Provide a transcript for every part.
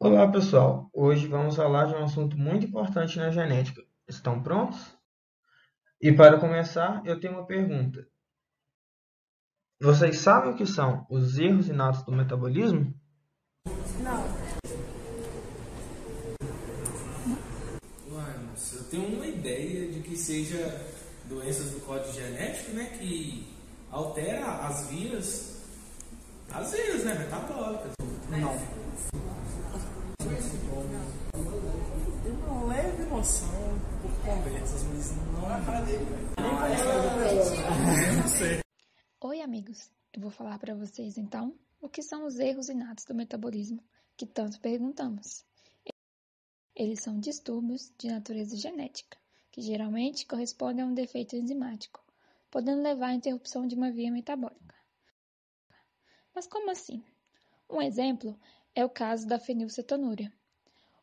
Olá, pessoal. Hoje vamos falar de um assunto muito importante na genética. Estão prontos? E para começar, eu tenho uma pergunta. Vocês sabem o que são os erros inatos do metabolismo? Uai, moça, eu tenho uma ideia de que seja doenças do código genético, né? Que altera as vias, né? Metabólicas. Não. Tenho uma leve noção por conversas, mas não sei. Oi, amigos! Eu vou falar para vocês então o que são os erros inatos do metabolismo que tanto perguntamos. Eles são distúrbios de natureza genética, que geralmente correspondem a um defeito enzimático, podendo levar à interrupção de uma via metabólica. Mas como assim? Um exemplo é o caso da fenilcetonúria.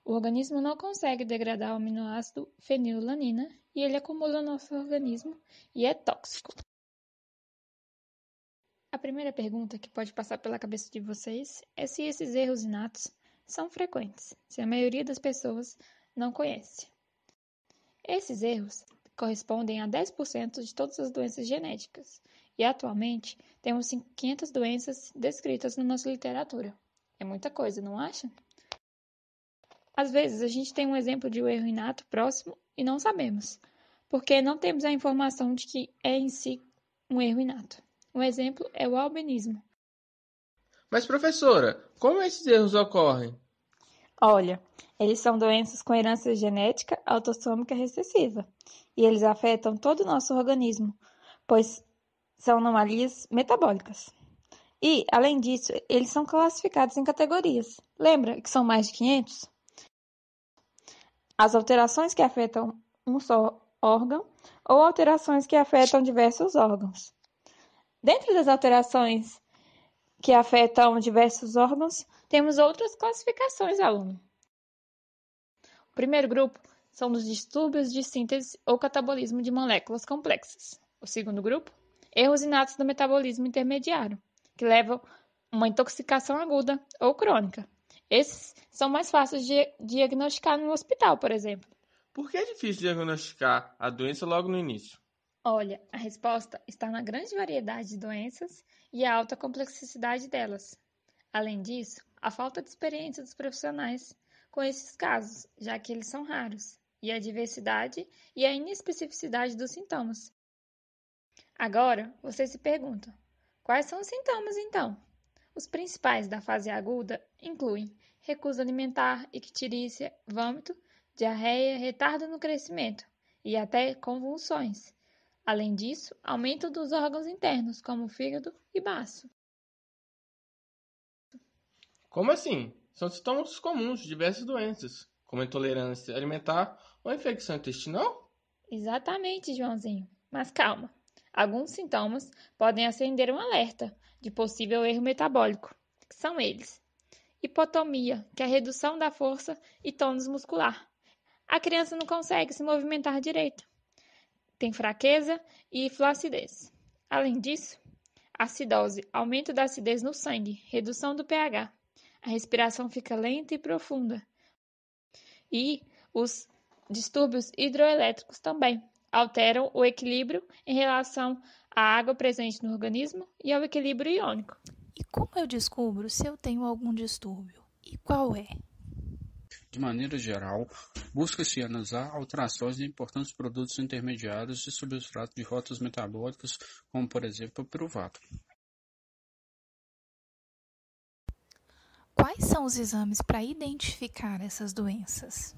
O organismo não consegue degradar o aminoácido fenilalanina e ele acumula no nosso organismo e é tóxico. A primeira pergunta que pode passar pela cabeça de vocês é se esses erros inatos são frequentes, se a maioria das pessoas não conhece. Esses erros correspondem a 10% de todas as doenças genéticas e atualmente temos 500 doenças descritas na nossa literatura. É muita coisa, não acha? Às vezes a gente tem um exemplo de um erro inato próximo e não sabemos, porque não temos a informação de que é em si um erro inato. Um exemplo é o albinismo. Mas, professora, como esses erros ocorrem? Olha, eles são doenças com herança genética autossômica recessiva e eles afetam todo o nosso organismo, pois são anomalias metabólicas. E, além disso, eles são classificados em categorias. Lembra que são mais de 500? As alterações que afetam um só órgão ou alterações que afetam diversos órgãos. Dentro das alterações que afetam diversos órgãos, temos outras classificações, aluno. O primeiro grupo são os distúrbios de síntese ou catabolismo de moléculas complexas. O segundo grupo, erros inatos do metabolismo intermediário, que levam a uma intoxicação aguda ou crônica. Esses são mais fáceis de diagnosticar no hospital, por exemplo. Por que é difícil diagnosticar a doença logo no início? Olha, a resposta está na grande variedade de doenças e a alta complexidade delas. Além disso, a falta de experiência dos profissionais com esses casos, já que eles são raros, e a diversidade e a inespecificidade dos sintomas. Agora, você se pergunta, quais são os sintomas então? Os principais da fase aguda incluem recusa alimentar, icterícia, vômito, diarreia, retardo no crescimento e até convulsões. Além disso, aumento dos órgãos internos, como o fígado e baço. Como assim? São sintomas comuns de diversas doenças, como intolerância alimentar ou infecção intestinal? Exatamente, Joãozinho. Mas calma. Alguns sintomas podem acender um alerta de possível erro metabólico, que são eles: hipotomia, que é a redução da força e tônus muscular. A criança não consegue se movimentar direito. Tem fraqueza e flacidez. Além disso, acidose, aumento da acidez no sangue, redução do pH. A respiração fica lenta e profunda. E os distúrbios hidroelétricos também alteram o equilíbrio em relação à água presente no organismo e ao equilíbrio iônico. E como eu descubro se eu tenho algum distúrbio? E qual é? De maneira geral, busca-se analisar alterações em importantes produtos intermediários de substrato de rotas metabólicas, como por exemplo o piruvato. Quais são os exames para identificar essas doenças?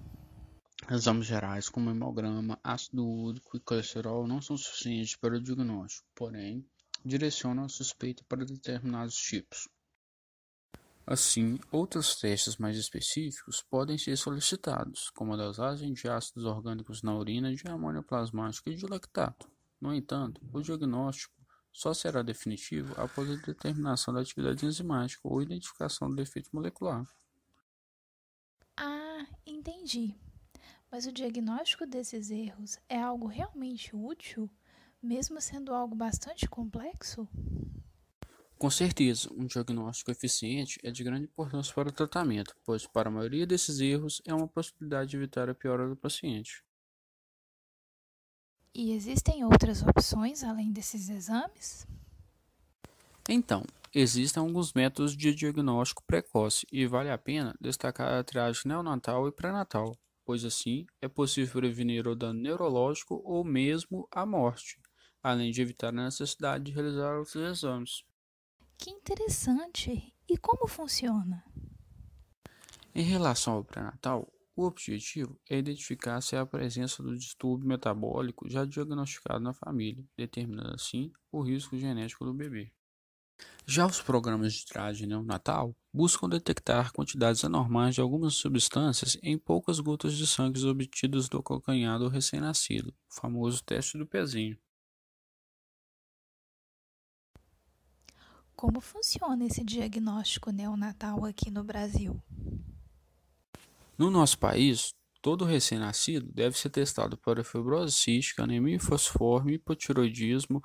Exames gerais como hemograma, ácido úrico e colesterol não são suficientes para o diagnóstico, porém, direcionam a suspeita para determinados tipos. Assim, outros testes mais específicos podem ser solicitados, como a dosagem de ácidos orgânicos na urina, de amônia plasmática e de lactato. No entanto, o diagnóstico só será definitivo após a determinação da atividade enzimática ou identificação do defeito molecular. Ah, entendi. Mas o diagnóstico desses erros é algo realmente útil, mesmo sendo algo bastante complexo? Com certeza, um diagnóstico eficiente é de grande importância para o tratamento, pois para a maioria desses erros é uma possibilidade de evitar a piora do paciente. E existem outras opções além desses exames? Então, existem alguns métodos de diagnóstico precoce e vale a pena destacar a triagem neonatal e pré-natal, pois assim é possível prevenir o dano neurológico ou mesmo a morte, além de evitar a necessidade de realizar outros exames. Que interessante! E como funciona? Em relação ao pré-natal, o objetivo é identificar se há a presença do distúrbio metabólico já diagnosticado na família, determinando assim o risco genético do bebê. Já os programas de triagem neonatal buscam detectar quantidades anormais de algumas substâncias em poucas gotas de sangue obtidas do calcanhar do recém-nascido, o famoso teste do pezinho. Como funciona esse diagnóstico neonatal aqui no Brasil? No nosso país, todo recém-nascido deve ser testado para fibrose cística, anemia falciforme, hipotiroidismo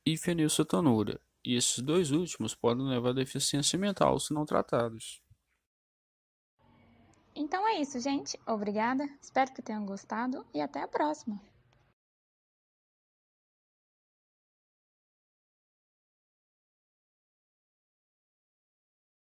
e fenilcetonúria, e esses dois últimos podem levar a deficiência mental se não tratados. Então é isso, gente. Obrigada. Espero que tenham gostado e até a próxima.